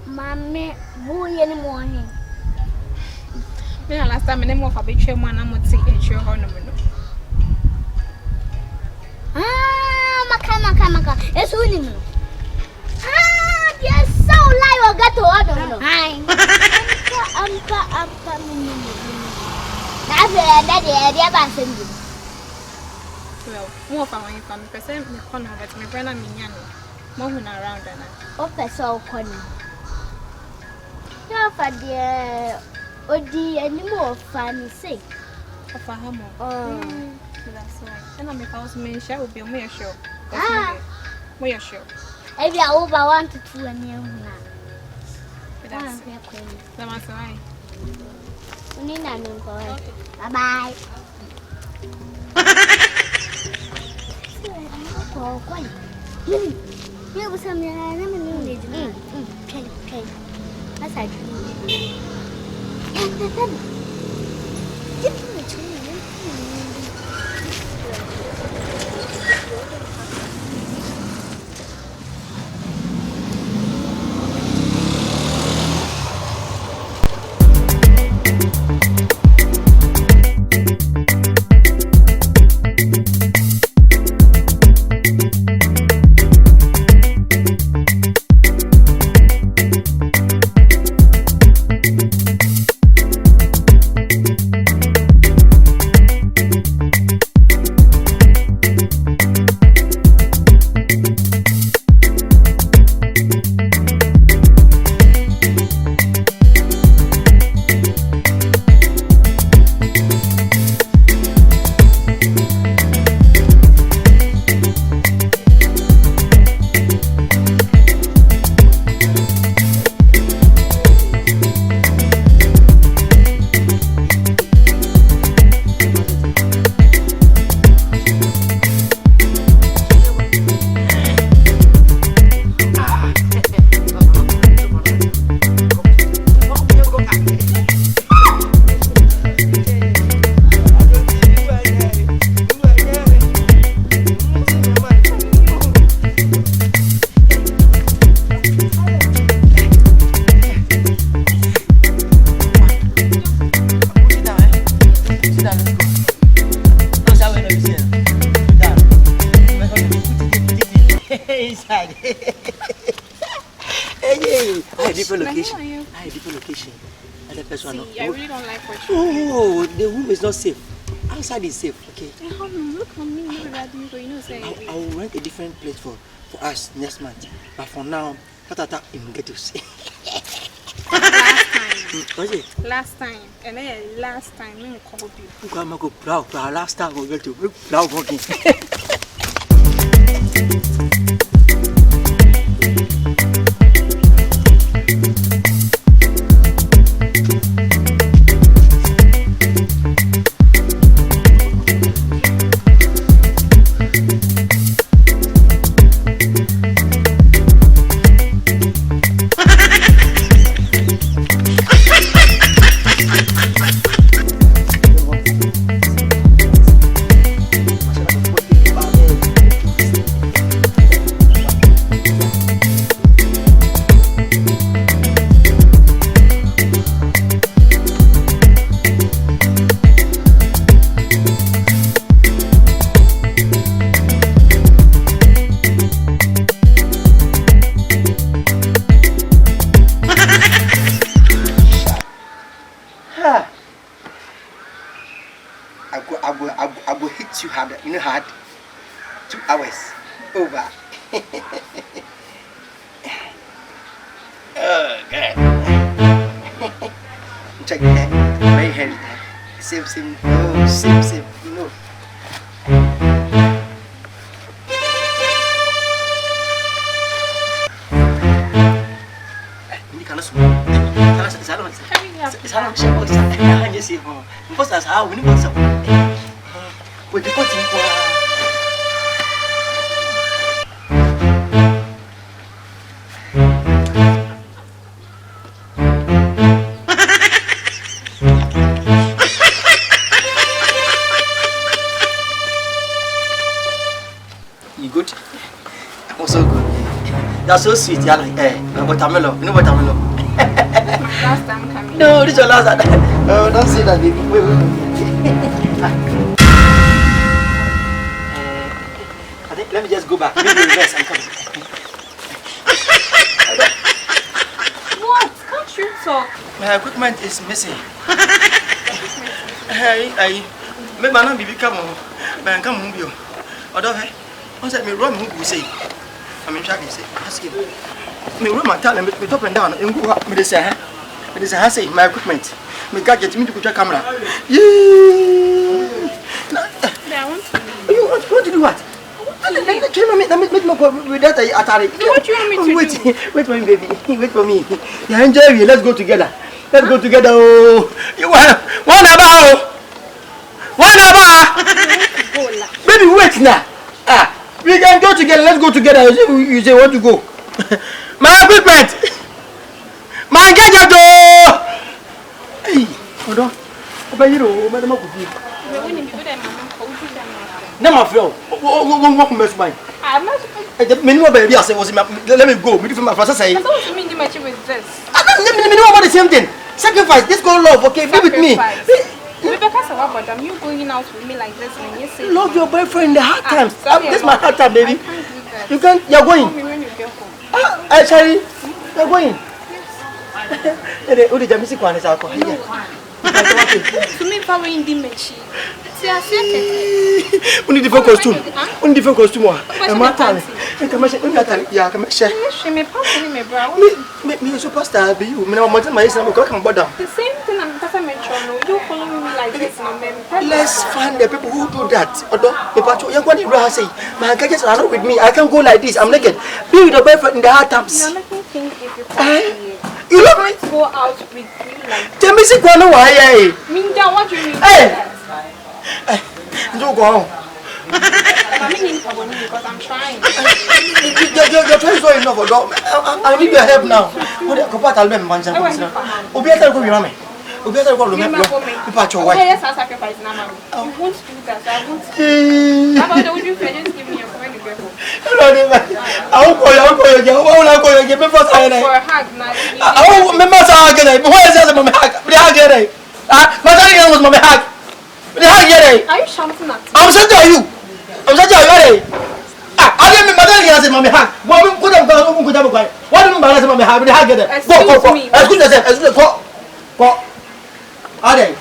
Mammy, who any morning? Last time, I more for between one and would see at your ornament. Maka, it's winning. Yes, so live or get to order. I'm coming. That's it, well, more from when you come, present the corner of my brother Miniano, moving around and up so corny. No, for dear, or dear, any more funny say. Of a hammer. That's why. And I'm a houseman, shall be a mere show. We are sure. Maybe I over 1 to 2 and you now. That's why. Bye bye. Oh, quite. Here was some okay. That's I location. And the person see, I really don't like what you the room is not safe. Outside is safe, okay? Look at me, I will rent a different place for us next month. But for now, Tata get to see. Last time, and then last time, I called you. You come go proud, last time we get to proud working. I will hit you hard, hard. 2 hours over. Oh, God. Check that. My hand. Same. Oh, same. No. Ini karena semua. Karena salah. me say, because as how we need what's up. With the cutting for. You good? I'm also good. You're so sweet. You're like, watermelon. You know watermelon? Last time coming. No, this is your last time. Oh, don't say that, baby. Wait. I think let me just go back. Maybe reverse. I'm coming. What? Can't you talk? My equipment is missing. Hey, maybe I'm not baby come on. But I'm coming home. Although, once I run, who say? I'm in charge. Say, ask him. Me room and tell him me top and down. And go up. Me they say, me they say, I say my equipment. Me gadget. Me to put your camera. Yeah. You want to do what? Let me go with that Atari. What do you want me to do? Wait for me, baby. Wait for me. Yeah, enjoy me. Let's go together. Let's go together. Oh, you want one about? Baby, wait now. We can go together. Let's go together. You say want to go? My equipment. My gadget. Hey, hold on. Madam, no, my friend. What mess mine? I'm not. Minimum baby, I said, was let me go. Me my first say. I don't mean you match with this. I don't know about the same thing. Sacrifice. This go love. Okay, be with me. Rebecca said, "What about you going out with me like this when you say love your boyfriend in the hard times? This is my hard time, baby. I can't do that. You can't. You're going. Call me when you get home. Actually, you're going. Who did you miss it? To me, if I were in the machine, we need different costume. We need different costume. I'm not telling. Yeah, come share. She may pass me, bro. Me superstar, be you. Me no more than my son. Come bottom. The same thing I'm passing my channel. You follow me like this, no man. Let's find the people who do that. Although the patrol, you're going to say, my gadgets are not with me. I can't go like this. I'm naked. Be with your boyfriend in the hard times. You're making things difficult. You love me? Go out with you like. Tell me, see, why? Minja, what do you mean? Hey, don't go home. I'm meaning for me because I'm trying. You're trying so enough, although I need your help now. What do you call that? Mansion. Obiata go me. Obiata go me. Patrol, why? Yes, I sacrifice now, mommy. You won't do that. I won't. How about the would you just give me your phone when you get home? I'll call you. For a hug, now. Oh, my mother again. Why is that? My hug. The hug again. My daddy was my hug. The hug again. Are you shouting at me? I'm saying to you. I didn't my daddy has my hug. What could have gone over with that guy? What do you mean by my hug? The hug again. Go. As good as go. Are they?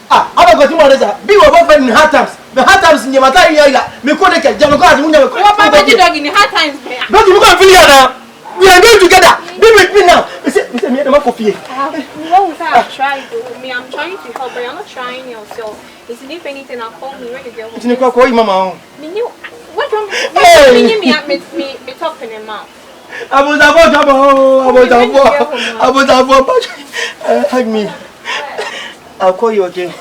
I'm going to be your boyfriend in hard times. The hard times in your matter here. Me couldn't get Jamaica. What about the dog in the hard times? Don't you go and feel here now? We are going together. Be with me now. Mr. Me, I'm coffee. No, I'm trying to. I'm trying to help, but you're not trying yourself. If anything, I'll call me when you get home. It's not call you, Mama. What do you mean? Me talking in mouth. I was about hug me. I'll call you again.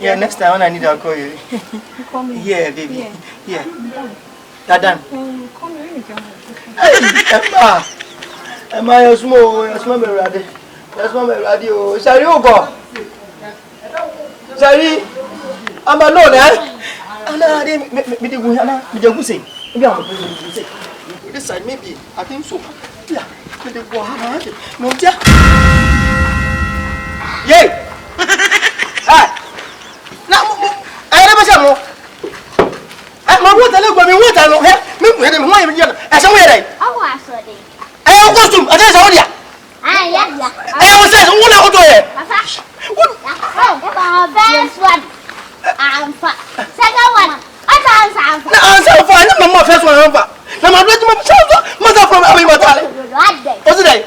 Yeah, next time when I need, I'll call you. You call me? Yeah, baby. Yeah. You're done. Call me when you get home. Hey, Emma, you're small. You're small, ready. You're small, ready. Shall you go? Shall I'm alone, eh? I didn't say. This side, maybe. I think so. Yeah. No, yay! Now, I never said more. My water, look at me, water, no hair. I saw it. Oh, I saw it. I have costume. I just saw it. I was saying, what I do here? Oh, best one. I'm fine. Second one. I'm fine. I'm my first one. I'm ready to mother from every mother. What's it?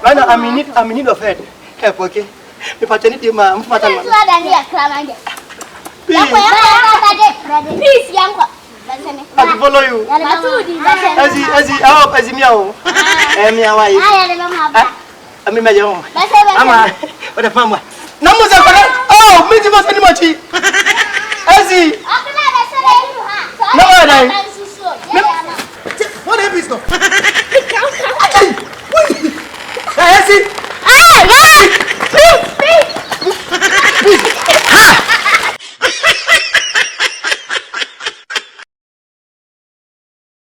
Right now, I'm in need of help, okay? If I need him, I'm Please, young one. I follow you. As he meow. ami me yo Basa basa. ama o da famwa na mo se kwale oh mi ti mo se ni mo chi